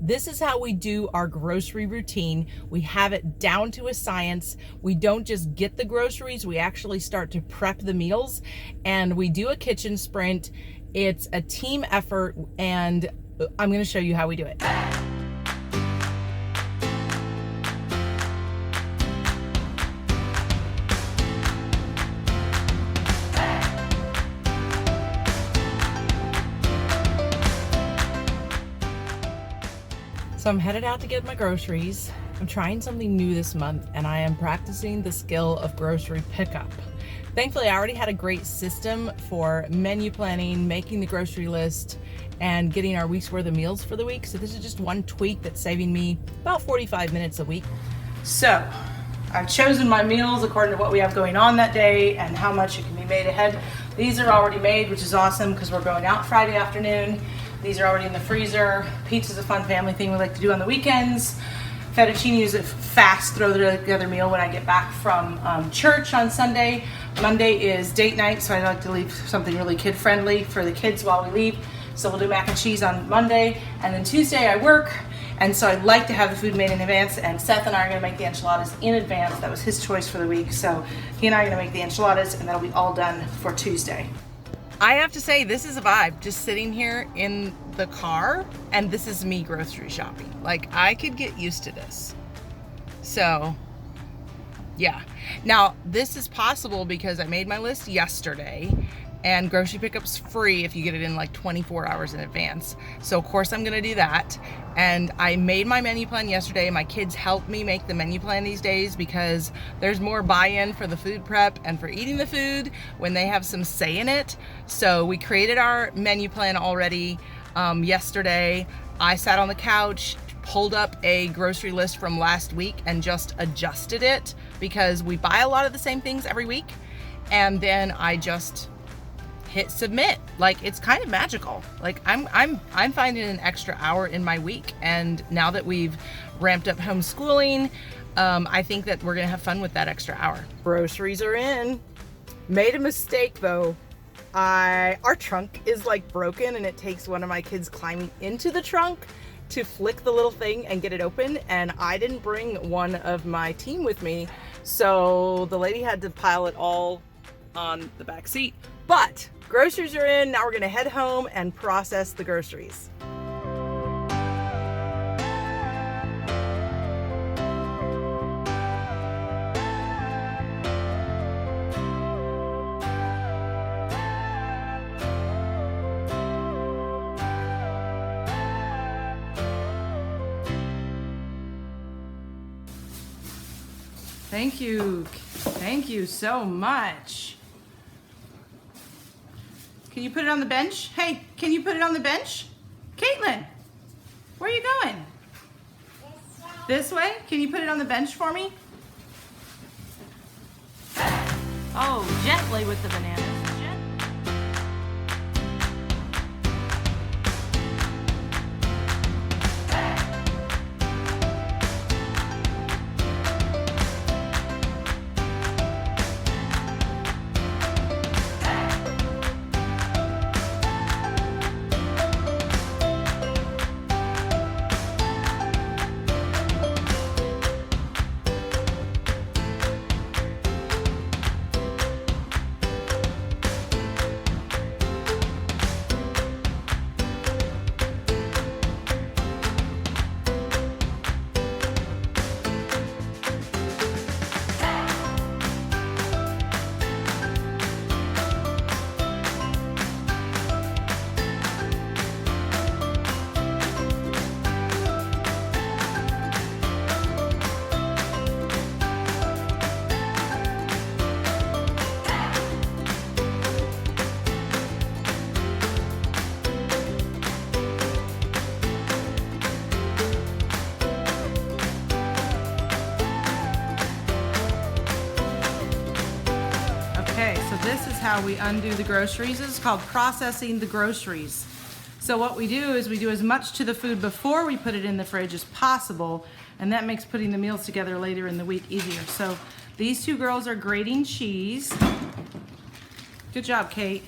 This is how we do our grocery routine. We have it down to a science. We don't just get the groceries, we actually start to prep the meals, and we do a kitchen sprint. It's a team effort, and I'm gonna show you how we do it. So I'm headed out to get my groceries. I'm trying something new this month, and I am practicing the skill of grocery pickup. Thankfully, I already had a great system for menu planning, making the grocery list, and getting our week's worth of meals for the week. So this is just one tweak that's saving me about 45 minutes a week. So I've chosen my meals according to what we have going on that day and how much it can be made ahead. These are already made, which is awesome because we're going out Friday afternoon. These are already in the freezer. Pizza's a fun family thing we like to do on the weekends. Fettuccine is a fast throw together meal when I get back from church on Sunday. Monday is date night, so I like to leave something really kid friendly for the kids while we leave. So we'll do mac and cheese on Monday, and then Tuesday I work, and so I like to have the food made in advance, and Seth and I are gonna make the enchiladas in advance. That was his choice for the week, so he and I are gonna make the enchiladas, and that'll be all done for Tuesday. I have to say, this is a vibe, just sitting here in the car, and this is me grocery shopping. Like, I could get used to this. So, yeah. Now, this is possible because I made my list yesterday, and grocery pickup's free if you get it in like 24 hours in advance. So of course I'm gonna do that. And I made my menu plan yesterday. My kids help me make the menu plan these days because there's more buy-in for the food prep and for eating the food when they have some say in it. So we created our menu plan already yesterday. I sat on the couch, pulled up a grocery list from last week and just adjusted it because we buy a lot of the same things every week. And then I just hit submit. Like, it's kind of magical. Like, I'm finding an extra hour in my week, and now that we've ramped up homeschooling, I think that we're gonna have fun with that extra hour. Groceries are in. Made a mistake though. Our trunk is like broken, and it takes one of my kids climbing into the trunk to flick the little thing and get it open, and I didn't bring one of my team with me, so the lady had to pile it all on the back seat. But groceries are in. Now we're gonna head home and process the groceries. Thank you. Thank you so much. Can you put it on the bench? Hey, can you put it on the bench? Catelyn, where are you going? This way? Can you put it on the bench for me? Oh, gently with the bananas. This is how we undo the groceries. This is called processing the groceries. So what we do is we do as much to the food before we put it in the fridge as possible, and that makes putting the meals together later in the week easier. So these two girls are grating cheese. Good job, Kate.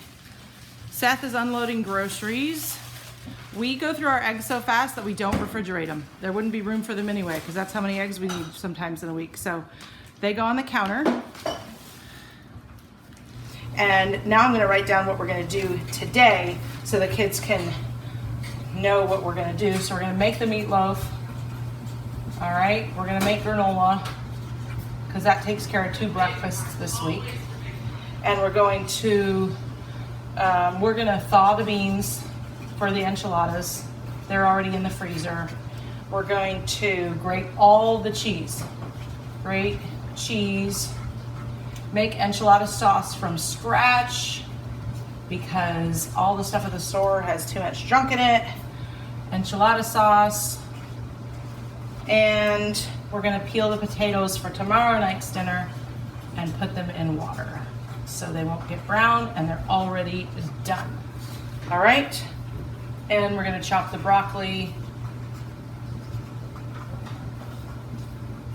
Seth is unloading groceries. We go through our eggs so fast that we don't refrigerate them. There wouldn't be room for them anyway, because that's how many eggs we need sometimes in a week. So they go on the counter. And now I'm gonna write down what we're gonna do today so the kids can know what we're gonna do. So we're gonna make the meatloaf. All right, we're gonna make granola, because that takes care of 2 breakfasts this week. And we're going to, we're gonna thaw the beans for the enchiladas. They're already in the freezer. We're going to grate all the cheese. Grate cheese. Make enchilada sauce from scratch because all the stuff at the store has too much junk in it. Enchilada sauce. And we're gonna peel the potatoes for tomorrow night's dinner and put them in water so they won't get brown, and they're already done. All right, and we're gonna chop the broccoli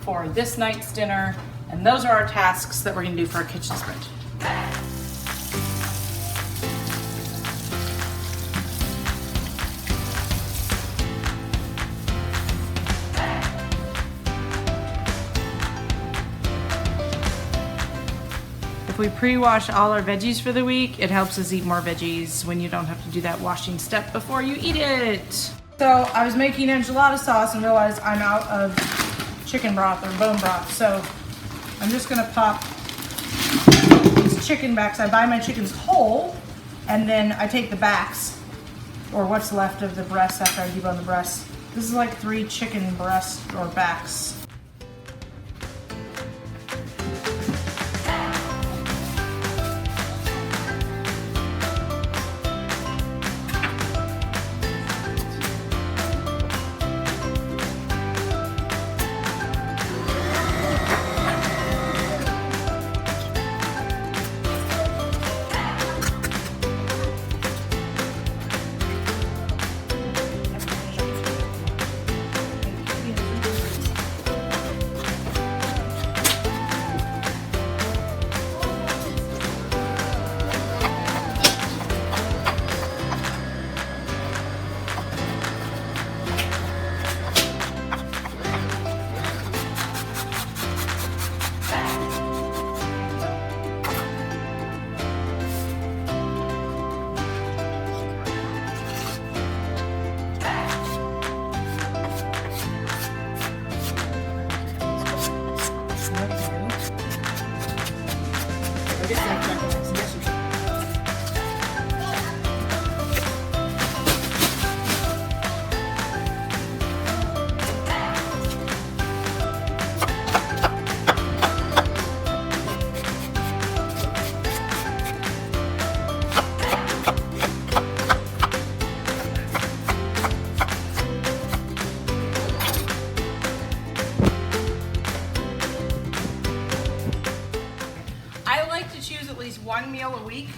for this night's dinner. And those are our tasks that we're gonna do for our kitchen sprint. If we pre-wash all our veggies for the week, it helps us eat more veggies when you don't have to do that washing step before you eat it. So I was making enchilada sauce and realized I'm out of chicken broth or bone broth. So I'm just gonna pop these chicken backs. I buy my chickens whole, and then I take the backs, or what's left of the breast after I debone the breast. This is like 3 chicken breasts or backs. One meal a week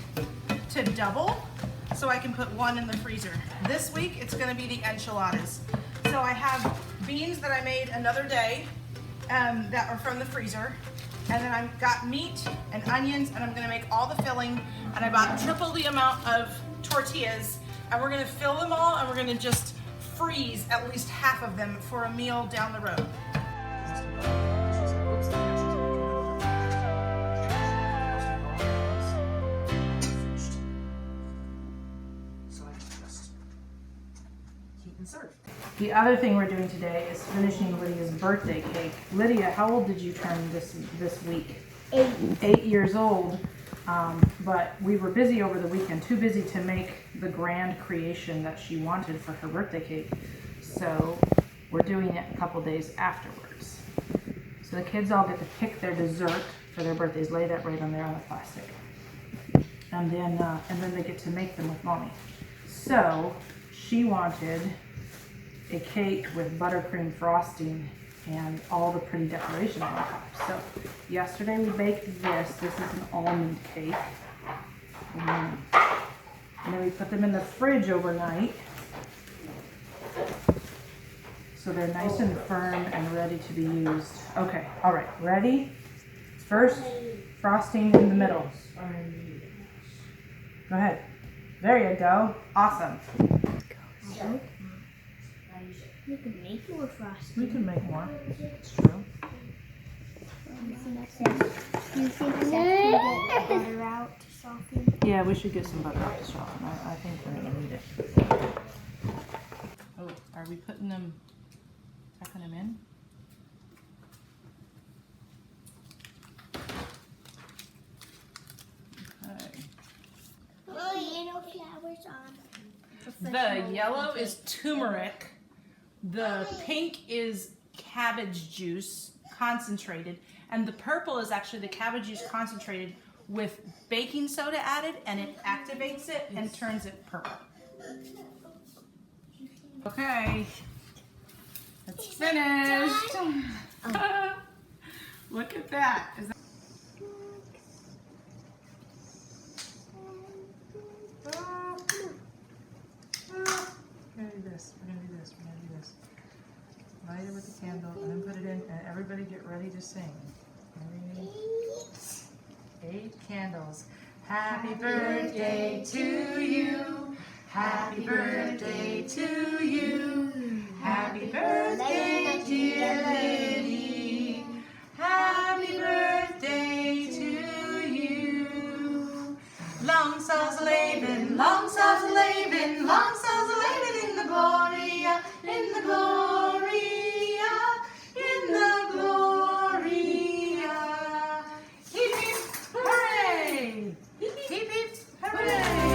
to double, so I can put 1 in the freezer. This week it's going to be the enchiladas. So I have beans that I made another day that are from the freezer, and then I've got meat and onions, and I'm going to make all the filling, and I bought triple the amount of tortillas, and we're going to fill them all, and we're going to just freeze at least half of them for a meal down the road. The other thing we're doing today is finishing Lydia's birthday cake. Lydia, how old did you turn this week? 8. 8 years old. But we were busy over the weekend, too busy to make the grand creation that she wanted for her birthday cake. So we're doing it a couple days afterwards. So the kids all get to pick their dessert for their birthdays. Lay that right on there on the plastic. And then they get to make them with mommy. So she wanted a cake with buttercream frosting and all the pretty decorations on top. So yesterday we baked this. This is an almond cake. And then we put them in the fridge overnight so they're nice and firm and ready to be used. Okay, all right, ready? First, frosting in the middle. Go ahead. There you go. Awesome. You can make more frosting. We can make more. It's true. Do you think Seth can get butter out to soften? Yeah, we should get some butter out to soften. I think we're gonna need it. Oh, are we tucking them in? Okay. Yellow flowers on. The yellow is turmeric. The pink is cabbage juice concentrated. And the purple is actually the cabbage juice concentrated with baking soda added, and it activates it and turns it purple. Okay, it's finished. Look at that. Is that... We're gonna do this. Light it with the candle and then put it in, and everybody get ready to sing. Ready? 8 candles. Happy birthday to you. Happy birthday to you. Happy birthday, dear lady. Happy birthday to you. Long sauce Laban, long sauce Laban, long sauce Laban in the Gloria, in the Gloria, in the Gloria. Hip hip hooray! Hip hip hooray!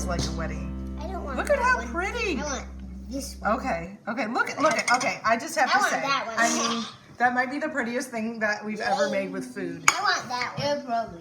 Like a wedding. I don't want Look at that how one. pretty. I want this one. Okay, look at, okay, I just have I to want say, that one. I mean, that might be the prettiest thing that we've ever made with food. I want that one. It probably